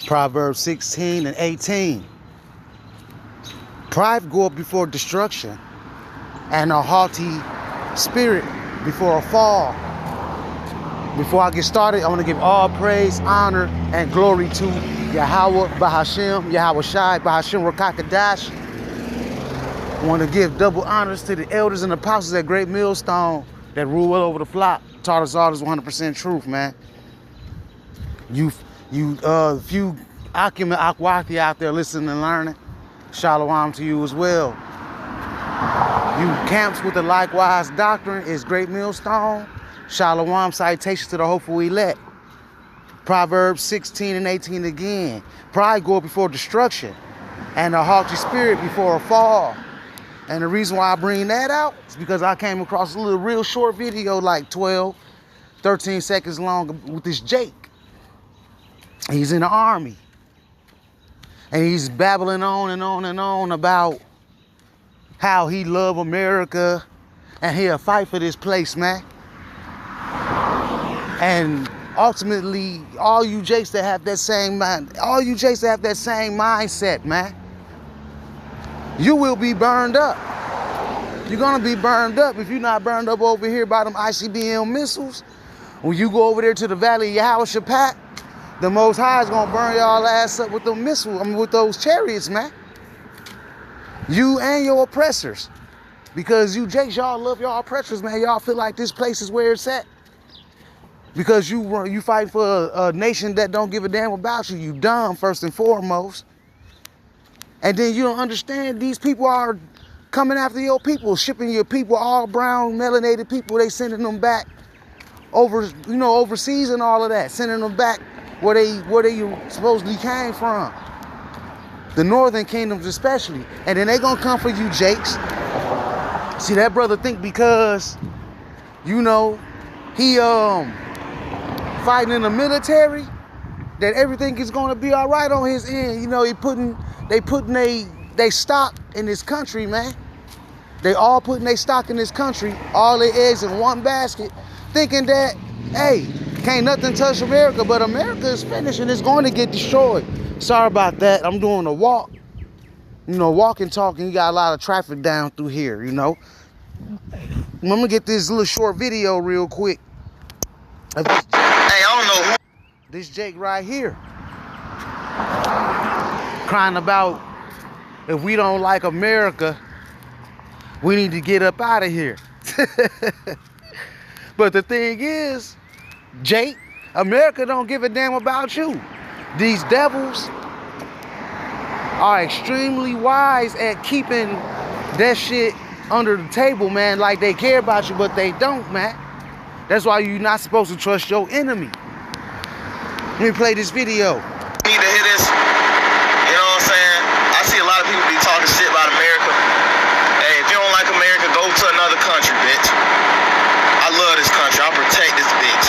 Proverbs 16 and 18. Pride goeth before destruction, and a haughty spirit before a fall. Before I get started, I want to give all praise, honor, and glory to Yahweh Bahashem, Yahweh Shai, Bahashem Rakakadash. I want to give double honors to the elders and apostles at Great Millstone that rule well over the flock. Taught us all this 100% truth, man. You few Akim and Akwati out there listening and learning, shalom to you as well. You camps with the likewise doctrine is Great Millstone. Shalom, citation to the hopeful elect. Proverbs 16 and 18 again. Pride goeth before destruction, and a haughty spirit before a fall. And the reason why I bring that out is because I came across a little real short video, like 12, 13 seconds long, with this Jake. He's in the army. And he's babbling on and on and on about how he love America and he'll fight for this place, man. And ultimately, all you Jakes that have that same mind, mindset, man, you will be burned up. You're gonna be burned up if you're not burned up over here by them ICBM missiles. When you go over there to the Valley of Yahweh Shaphat, the Most High is gonna burn y'all ass up with them missiles, with those chariots, man. You and your oppressors. Because you Jakes, y'all love y'all oppressors, man. Y'all feel like this place is where it's at. Because you fight for a nation that don't give a damn about you. You dumb, first and foremost. And then you don't understand these people are coming after your people, shipping your people, all brown, melanated people. They sending them back overseas and all of that. Sending them back where they supposedly came from. The northern kingdoms especially. And then they gonna come for you, Jakes. See, that brother think because, he fighting in the military, that everything is gonna be all right on his end. They putting they stock in this country, man. They all putting their stock in this country, all their eggs in one basket, thinking that, hey, can't nothing touch America, but America is finished and it's going to get destroyed. Sorry about that. I'm doing a walk. Walking, talking, you got a lot of traffic down through here, I'm gonna get this little short video real quick. Hey, I don't know who. This Jake right here. Crying about if we don't like America, we need to get up out of here. But the thing is, Jake, America don't give a damn about you. These devils are extremely wise at keeping that shit under the table, man, like they care about you, but they don't, man. That's why you're not supposed to trust your enemy. Let me play this video. Need to hear this. You know what I'm saying? I see a lot of people be talking shit about America. Hey, if you don't like America, go to another country, bitch. I love this country. I'll protect this bitch.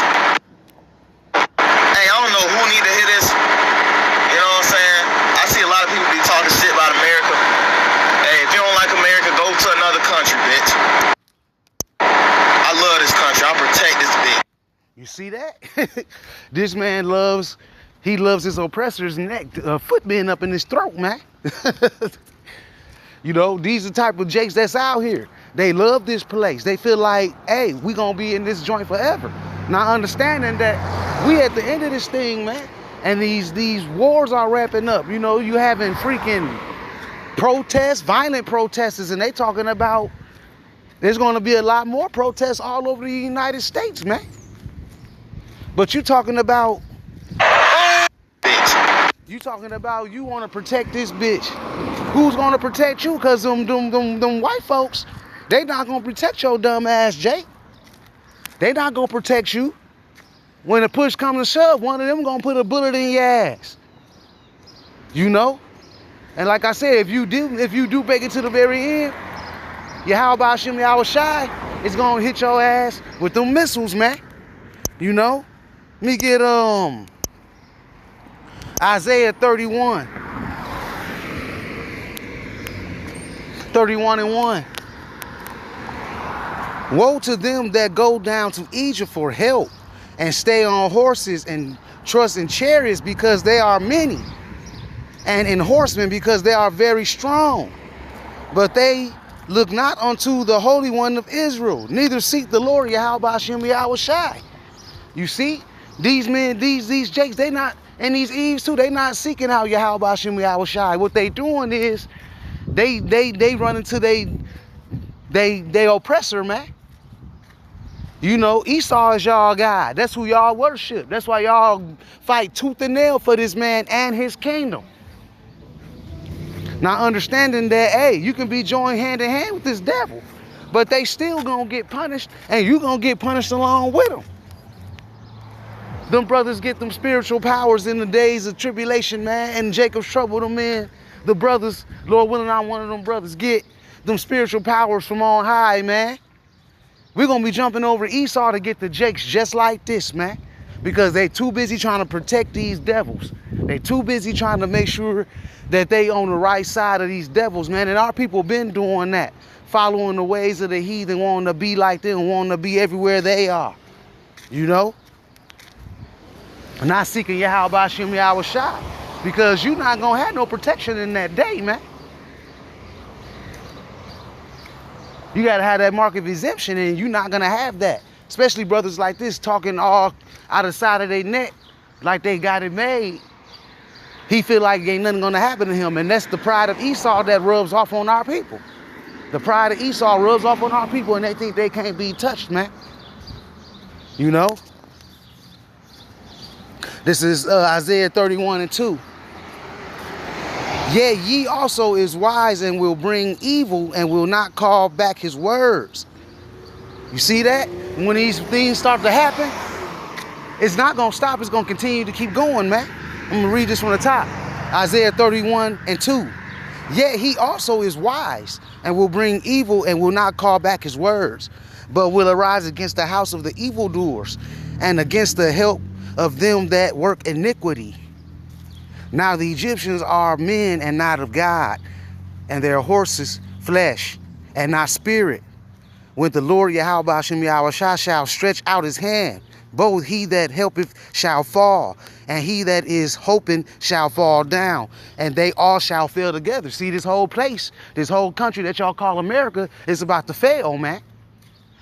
Hey, I don't know who need to hear this. You know what I'm saying? I see a lot of people be talking shit about America. Hey, if you don't like America, go to another country, bitch. I love this country. I'll protect this bitch. You see that? This man loves his oppressor's neck, foot being up in his throat, man. These are the type of Jakes that's out here. They love this place. They feel like, hey, we gonna be in this joint forever. Not understanding that we at the end of this thing, man. And these wars are wrapping up. You having freaking protests, violent protesters, and they talking about there's gonna be a lot more protests all over the United States, man. But you talking about you want to protect this bitch. Who's gonna protect you? Cause them white folks, they not gonna protect your dumb ass, Jake. They not gonna protect you. When the push comes to shove, one of them gonna put a bullet in your ass. And like I said, if you do make it to the very end, how about Shimmy Yahweh Shai, it's gonna hit your ass with them missiles, man. Let me get Isaiah 31 and 1. Woe to them that go down to Egypt for help and stay on horses and trust in chariots because they are many, and in horsemen because they are very strong. But they look not unto the Holy One of Israel, neither seek the Lord Yahweh Hashem Yahushai. You see, these men, these Jakes, they not, and these Eves too, they not seeking out Yahweh Hashem Yahushai. What they doing is they run into they oppressor, man. You know, Esau is y'all God. That's who y'all worship. That's why y'all fight tooth and nail for this man and his kingdom. Now understanding that, hey, you can be joined hand in hand with this devil, but they still gonna get punished, and you gonna get punished along with them. Them brothers get them spiritual powers in the days of tribulation, man, and Jacob's trouble, them men. The brothers, Lord willing, I'm one of them brothers, get them spiritual powers from on high, man. We're going to be jumping over Esau to get the Jakes just like this, man, because they too busy trying to protect these devils. They too busy trying to make sure that they on the right side of these devils, man. And our people been doing that, following the ways of the heathen, wanting to be like them, wanting to be everywhere they are, you know? Not seeking Yahweh Hashem Yahushai, because you're not going to have no protection in that day, man. You got to have that mark of exemption, and you're not going to have that. Especially brothers like this talking all out of the side of their neck like they got it made. He feel like ain't nothing going to happen to him, and that's the pride of Esau that rubs off on our people. The pride of Esau rubs off on our people, and they think they can't be touched, man. You know? This is Isaiah 31:2. Yea, ye also is wise and will bring evil and will not call back his words. You see that? When these things start to happen, it's not going to stop. It's going to continue to keep going, man. I'm going to read this from the top. Isaiah 31:2. Yet he also is wise and will bring evil and will not call back his words, but will arise against the house of the evildoers and against the help of them that work iniquity. Now the Egyptians are men and not of God, and their horses flesh and not spirit. When the Lord Yahweh Hashem Yahushai shall stretch out his hand, both he that helpeth shall fall, and he that is hoping shall fall down, and they all shall fail together. See, this whole place, this whole country that y'all call America is about to fail, man.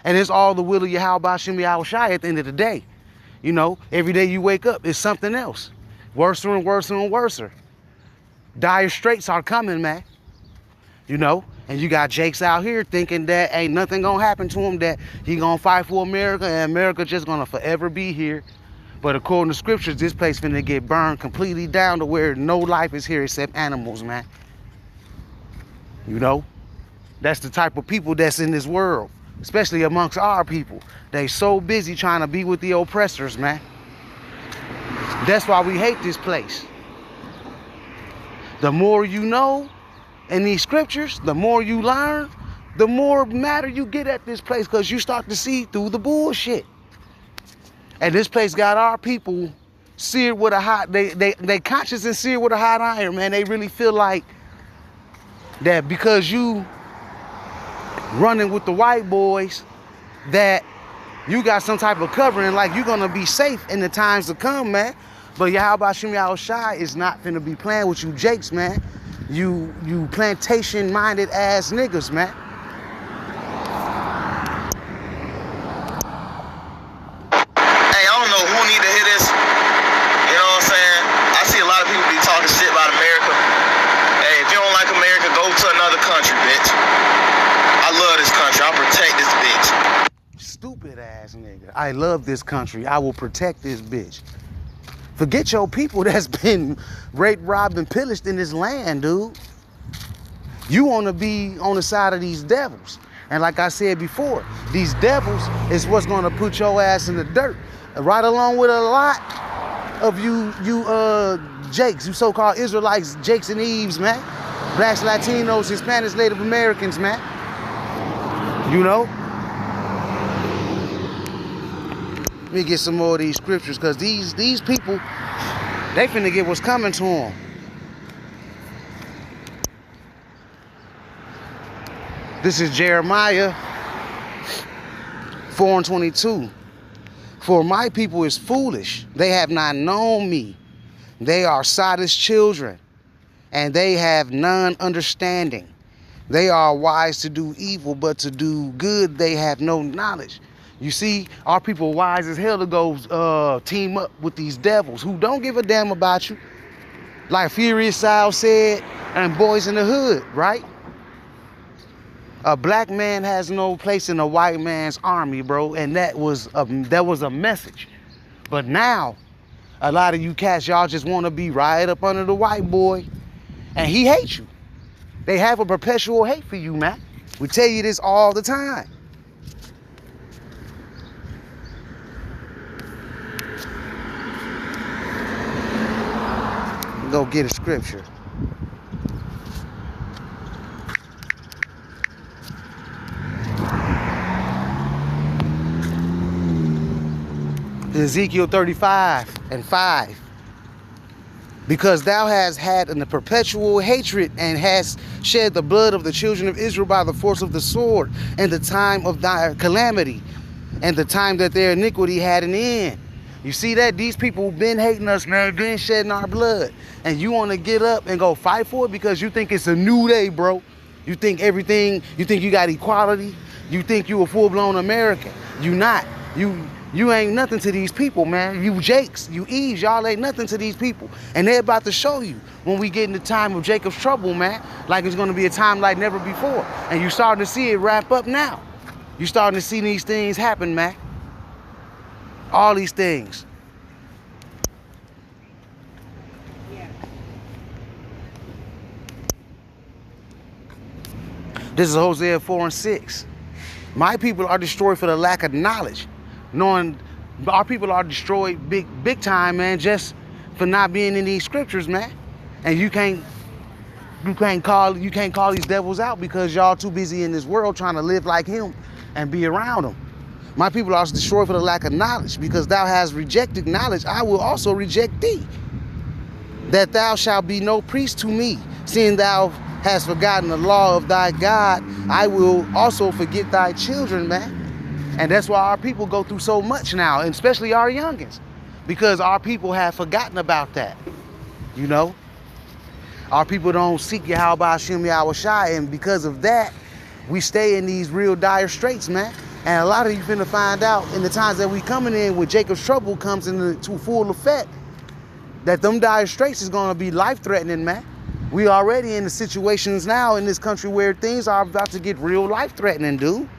And it's all the will of Yahweh Hashem Yahushai at the end of the day. You know, every day you wake up, it's something else. Worse and worse and worse. Dire straits are coming, man. You know, and you got Jakes out here thinking that ain't nothing gonna happen to him, that he gonna fight for America and America just gonna forever be here. But according to scriptures, this place finna get burned completely down to where no life is here except animals, man. You know, that's the type of people that's in this world, especially amongst our people. They so busy trying to be with the oppressors, man. That's why we hate this place. The more you know in these scriptures, the more you learn, the more matter you get at this place, because you start to see through the bullshit. And this place got our people seared with a hot, they conscious and seared with a hot iron, man. They really feel like that because you running with the white boys, that you got some type of covering, like you're gonna be safe in the times to come, man. But Yahweh Hashem Yahushai is not finna be playing with you Jakes, man. You plantation-minded ass niggas, man. Hey, I don't know who need to hear this. You know what I'm saying? I see a lot of people be talking shit about America. Hey, if you don't like America, go to another country, bitch. I love this country. I'll protect this bitch. Stupid ass nigga. I love this country. I will protect this bitch. Forget your people that's been raped, robbed, and pillaged in this land, dude. You want to be on the side of these devils. And like I said before, these devils is what's going to put your ass in the dirt. Right along with a lot of you Jakes, you so-called Israelites, Jakes and Eves, man. Blacks, Latinos, Hispanics, Native Americans, man. You know? Let me get some more of these scriptures, because these people, they finna get what's coming to them. This is Jeremiah 4:22. For my people is foolish. They have not known me. They are Sodom's children, and they have none understanding. They are wise to do evil, but to do good they have no knowledge. You see, our people wise as hell to go team up with these devils who don't give a damn about you. Like Furious Sal said, and Boys in the Hood, right? A black man has no place in a white man's army, bro. And that was a message. But now, a lot of you cats, y'all just want to be right up under the white boy. And he hates you. They have a perpetual hate for you, man. We tell you this all the time. Go get a scripture. Ezekiel 35:5. Because thou hast had a perpetual hatred and hast shed the blood of the children of Israel by the force of the sword, and the time of thy calamity, and the time that their iniquity had an end. You see that? These people been hating us, man, been shedding our blood. And you want to get up and go fight for it because you think it's a new day, bro. You think you got equality. You think you a full-blown American. You not. You ain't nothing to these people, man. You Jakes, you Eves, y'all ain't nothing to these people. And they're about to show you when we get in the time of Jacob's trouble, man. Like it's going to be a time like never before. And you starting to see it wrap up now. You starting to see these things happen, man. All these things. This is Hosea 4:6. My people are destroyed for the lack of knowledge. Knowing our people are destroyed big time, man, just for not being in these scriptures, man. And you can't call these devils out because y'all too busy in this world trying to live like him and be around him. My people are destroyed for the lack of knowledge, because thou hast rejected knowledge, I will also reject thee. That thou shalt be no priest to me, seeing thou hast forgotten the law of thy God, I will also forget thy children, man. And that's why our people go through so much now, and especially our youngins, because our people have forgotten about that. You know, our people don't seek Yahweh Hashem Yahweh Shai, and because of that, we stay in these real dire straits, man. And a lot of you finna find out in the times that we coming in, when Jacob's trouble comes into full effect, that them dire straits is gonna be life-threatening, man. We already in the situations now in this country where things are about to get real life-threatening, dude.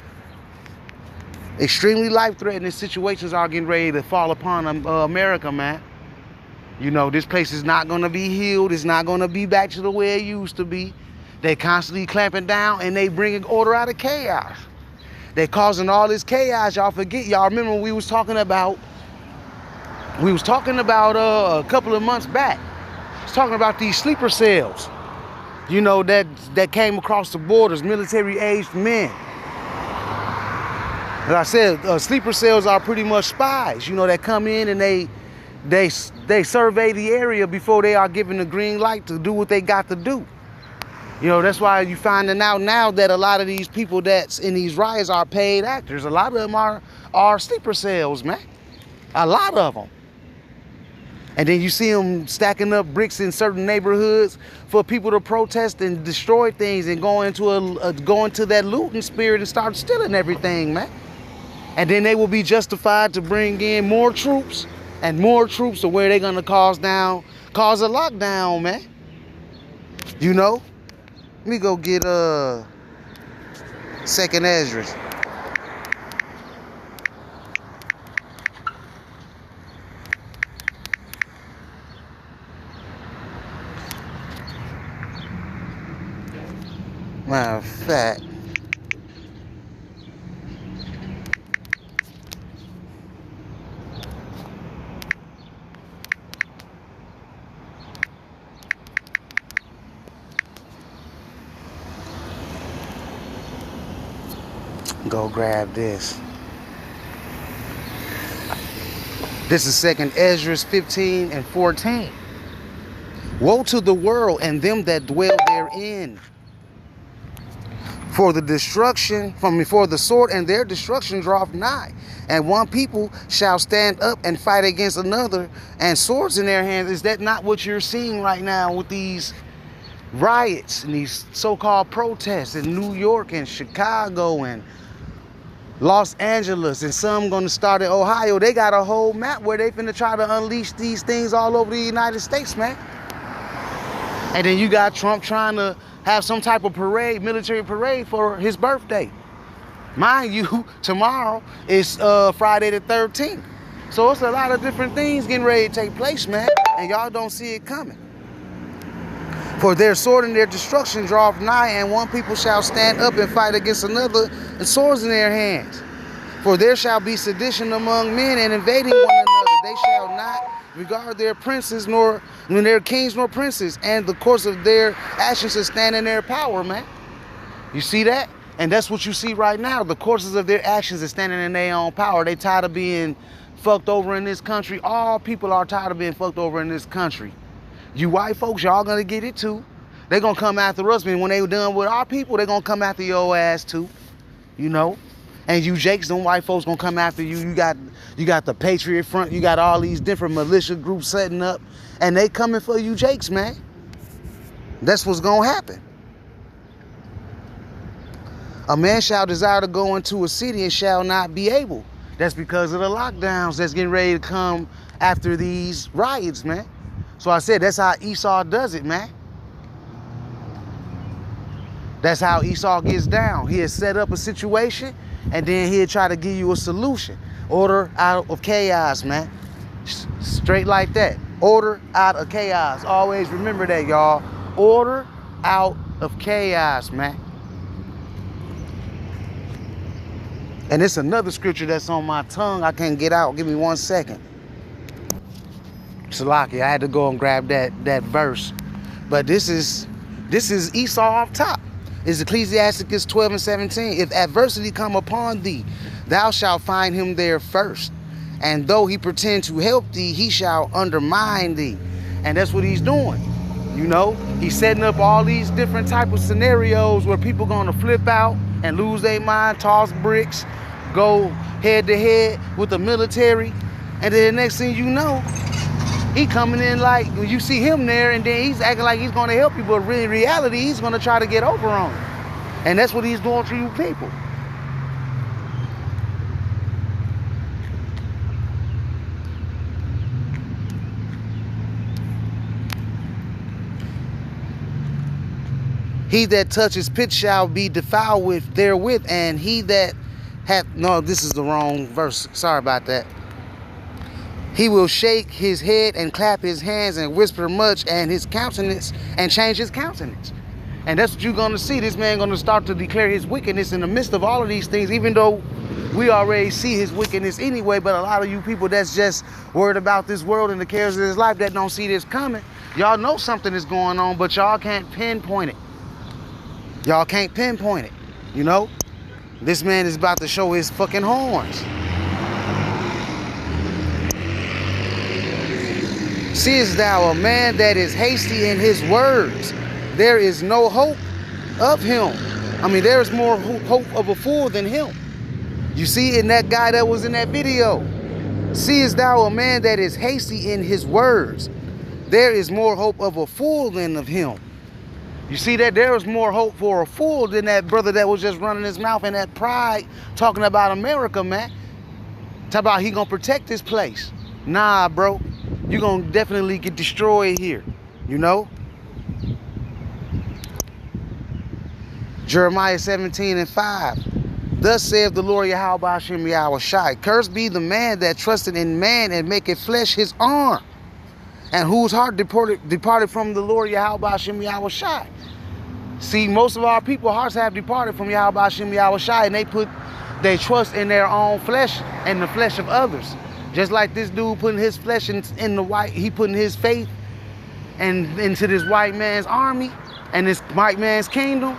Extremely life-threatening situations are getting ready to fall upon America, man. You know, this place is not going to be healed. It's not going to be back to the way it used to be. They constantly clamping down, and they bringing order out of chaos. They causing all this chaos. Y'all forget. Y'all remember we was talking about a couple of months back. I was talking about these sleeper cells, you know, that came across the borders, military-aged men. As I said, sleeper cells are pretty much spies, you know, that come in and they survey the area before they are given the green light to do what they got to do. You know, that's why you finding out now that a lot of these people that's in these riots are paid actors. A lot of them are sleeper cells, man. A lot of them. And then you see them stacking up bricks in certain neighborhoods for people to protest and destroy things and go into that looting spirit and start stealing everything, man. And then they will be justified to bring in more troops and more troops to where they're gonna cause a lockdown, man. You know? Let me go get 2nd Esdras. Matter of fact, go grab this. This is 2nd Esdras 15:14. Woe to the world and them that dwell therein, For the destruction, for the sword and their destruction draweth nigh. And one people shall stand up and fight against another, and swords in their hands. Is that not what you're seeing right now with these riots and these so-called protests in New York and Chicago and Los Angeles, and some going to start in Ohio? They got a whole map where they finna try to unleash these things all over the United States, man. And then you got Trump trying to have some type of parade, military parade for his birthday. Mind you, tomorrow is Friday the 13th. So it's a lot of different things getting ready to take place, man. And y'all don't see it coming. For their sword and their destruction draweth nigh, and one people shall stand up and fight against another, and swords in their hands. For there shall be sedition among men, and invading one another. They shall not regard their princes, nor their kings, nor princes, and the course of their actions to stand in their power, man. You see that? And that's what you see right now. The courses of their actions is standing in their own power. They tired of being fucked over in this country. All people are tired of being fucked over in this country. You white folks, y'all gonna get it too. They gonna come after us, man. When they done with our people, they gonna come after your ass too. You know? And you Jakes, them white folks gonna come after you. You got the Patriot Front, you got all these different militia groups setting up, and they coming for you Jakes, man. That's what's gonna happen. A man shall desire to go into a city and shall not be able. That's because of the lockdowns that's getting ready to come after these riots, man. So I said that's how Esau does it, man. That's how Esau gets down. He'll set up a situation, and then he'll try to give you a solution. Order out of chaos, man. Straight like that. Order out of chaos. Always remember that, y'all. Order out of chaos, man. And it's another scripture that's on my tongue. I can't get out. Give me 1 second. Salaki, I had to go and grab that verse. But this is Esau off top. It's Ecclesiasticus 12 and 17. If adversity come upon thee, thou shalt find him there first. And though he pretend to help thee, he shall undermine thee. And that's what he's doing. You know, he's setting up all these different type of scenarios where people gonna flip out and lose their mind, toss bricks, go head to head with the military. And then the next thing you know, he coming in like, you see him there, and then he's acting like he's gonna help you, but in reality, he's gonna try to get over on you. And that's what he's doing to you people. He that touches pit shall be defiled therewith, and he that hath, no, this is the wrong verse. Sorry about that. He will shake his head and clap his hands and whisper much, and his countenance, and change his countenance. And that's what you're going to see. This man going to start to declare his wickedness in the midst of all of these things, even though we already see his wickedness anyway. But a lot of you people that's just worried about this world and the cares of this life that don't see this coming, y'all know something is going on, but y'all can't pinpoint it. Y'all can't pinpoint it, you know? This man is about to show his fucking horns. Seest thou a man that is hasty in his words? There is no hope of him. I mean, there is more hope of a fool than him. You see, in that guy that was in that video. Seest thou a man that is hasty in his words? There is more hope of a fool than of him. You see that there is more hope for a fool than that brother that was just running his mouth in that pride talking about America, man. Talk about he gonna protect this place. Nah, bro. You're gonna definitely get destroyed here, you know? Jeremiah 17 and 5. Thus saith the Lord Yahweh Hashem Yahweh Shai. Cursed be the man that trusted in man and maketh flesh his arm, and whose heart departed from the Lord Yahweh Hashem Yahweh Shai. See, most of our people's hearts have departed from Yahweh Hashem Yahweh Shai, and they put their trust in their own flesh and the flesh of others. Just like this dude putting his flesh in the white, he putting his faith and into this white man's army and this white man's kingdom,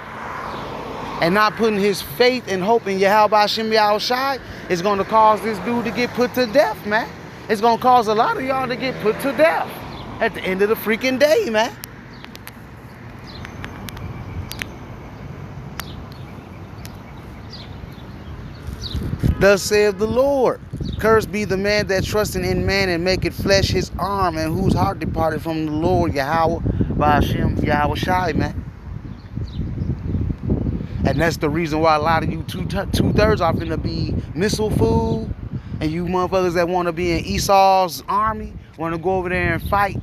and not putting his faith and hope in Yahweh Hashem Yahweh Shai, is going to cause this dude to get put to death, man. It's going to cause a lot of y'all to get put to death at the end of the freaking day, man. Thus saith the Lord, cursed be the man that trusting in man and maketh flesh his arm, and whose heart departed from the Lord Yahweh by Hashem Yahweh Shai, man. And that's the reason why a lot of you two-thirds are finna be missile food, and you motherfuckers that want to be in Esau's army, want to go over there and fight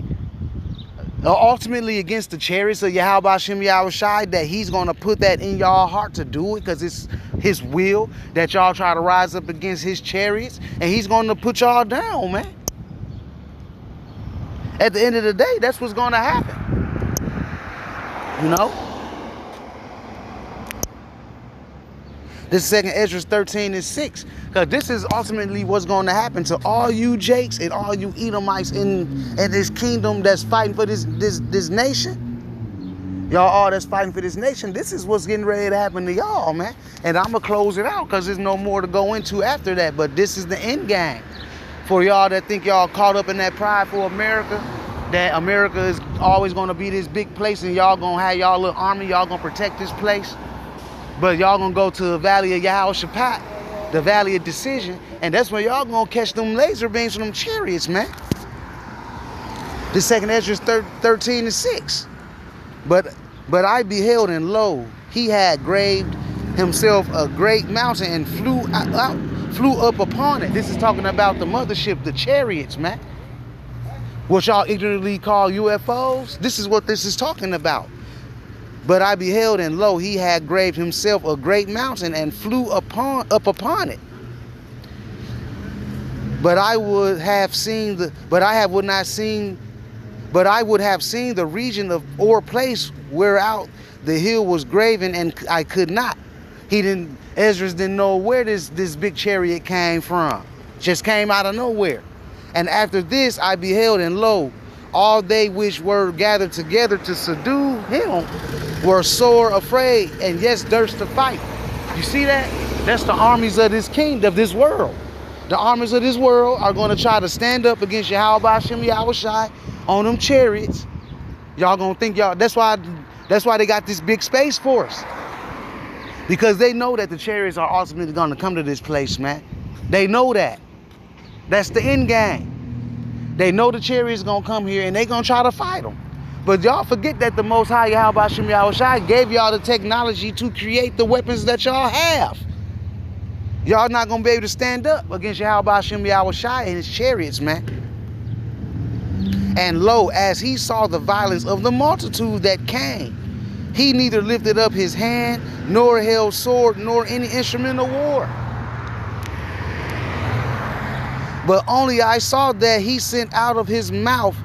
ultimately against the chariots of Yahweh Hashem Yahweh Shai, that he's going to put that in y'all heart to do it because it's his will that y'all try to rise up against his chariots, and he's going to put y'all down, man. At the end of the day, that's what's going to happen. You know? This is 2nd Esdras 13:6. Because this is ultimately what's going to happen to all you Jakes and all you Edomites in this kingdom that's fighting for this nation. Y'all all that's fighting for this nation, this is what's getting ready to happen to y'all, man. And I'm going to close it out because there's no more to go into after that. But this is the end game. For y'all that think y'all caught up in that pride for America, that America is always going to be this big place and y'all going to have y'all little army, y'all going to protect this place. But y'all going to go to the Valley of Yehoshaphat, the Valley of Decision, and that's where y'all going to catch them laser beams from them chariots, man. This 2nd Esdras 13:6. But I beheld, and lo, he had graved himself a great mountain and flew up upon it. This is talking about the mothership, the chariots, man. What y'all ignorantly call UFOs. This is what this is talking about. But I beheld, and lo, he had graved himself a great mountain and flew up upon it. But I would have seen the region of or place whereout the hill was graven, and I could not. Esdras didn't know where this big chariot came from. Just came out of nowhere. And after this I beheld, and lo, all they which were gathered together to subdue him were sore afraid, and yes, durst to fight. You see that? That's the armies of this kingdom, of this world. The armies of this world are going to try to stand up against Yahweh Hashem Yahweh Shai on them chariots. Y'all gonna think y'all, that's why they got this big space force. Because they know that the chariots are ultimately gonna come to this place, man. They know that. That's the end game. They know the chariots gonna come here and they gonna try to fight them. But y'all forget that the Most High Yahweh Hashem Yahweh Shai gave y'all the technology to create the weapons that y'all have. Y'all not gonna be able to stand up against Yahweh Hashem Yahweh Shai and his chariots, man. And lo, as he saw the violence of the multitude that came, he neither lifted up his hand, nor held sword, nor any instrument of war. But only I saw that he sent out of his mouth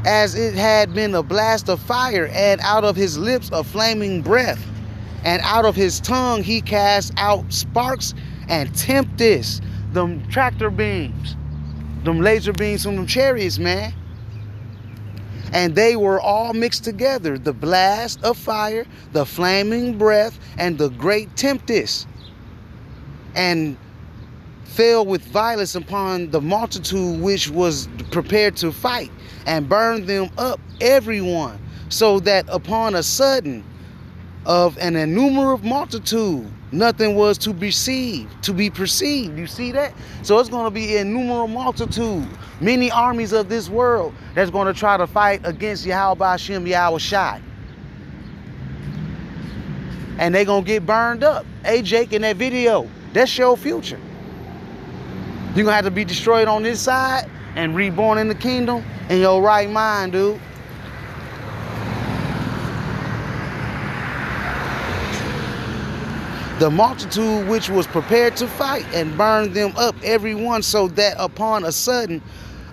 as it had been a blast of fire, and out of his lips a flaming breath, and out of his tongue he cast out sparks and tempest, them tractor beams, them laser beams from them chariots, man. And they were all mixed together, the blast of fire, the flaming breath, and the great tempest, and fell with violence upon the multitude which was prepared to fight, and burned them up everyone, so that upon a sudden of an innumerable multitude nothing was to be perceived. You see that? So it's going to be an innumerable multitude, many armies of this world that's going to try to fight against Yahweh Hashem Yahweh Shai. And they going to get burned up. Hey, Jake, in that video, that's your future. You're going to have to be destroyed on this side and reborn in the kingdom in your right mind, dude. The multitude which was prepared to fight, and burned them up every one, so that upon a sudden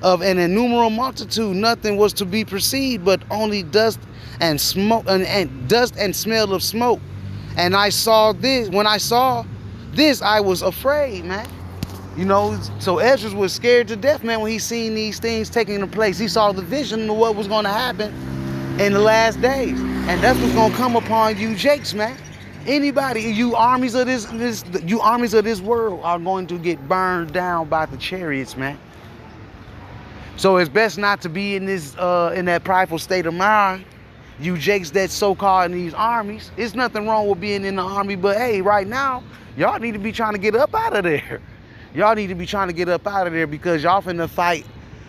of an innumerable multitude nothing was to be perceived, but only dust and smoke, and dust and smell of smoke. And I saw this. When I saw this, I was afraid, man. You know, so Esdras was scared to death, man, when he seen these things taking place. He saw the vision of what was going to happen in the last days, and that's what's going to come upon you Jakes, man. Anybody, you armies of this world are going to get burned down by the chariots, man. So it's best not to be in this in that prideful state of mind you jakes that so-called in these armies, it's nothing wrong with being in the army, but hey, right now, y'all need to be trying to get up out of there. Y'all need to be trying to get up out of there because y'all finna fight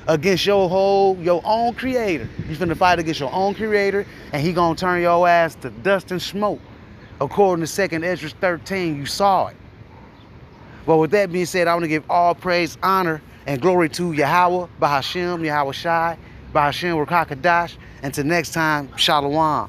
against your own creator. You finna fight against your own creator, and he gonna turn your ass to dust and smoke. According to 2nd Ezra 13, you saw it. Well, with that being said, I want to give all praise, honor, and glory to Yahweh, Bahashem, Yahweh Shai, Bahashem Rakakadash. Until next time, Shalom.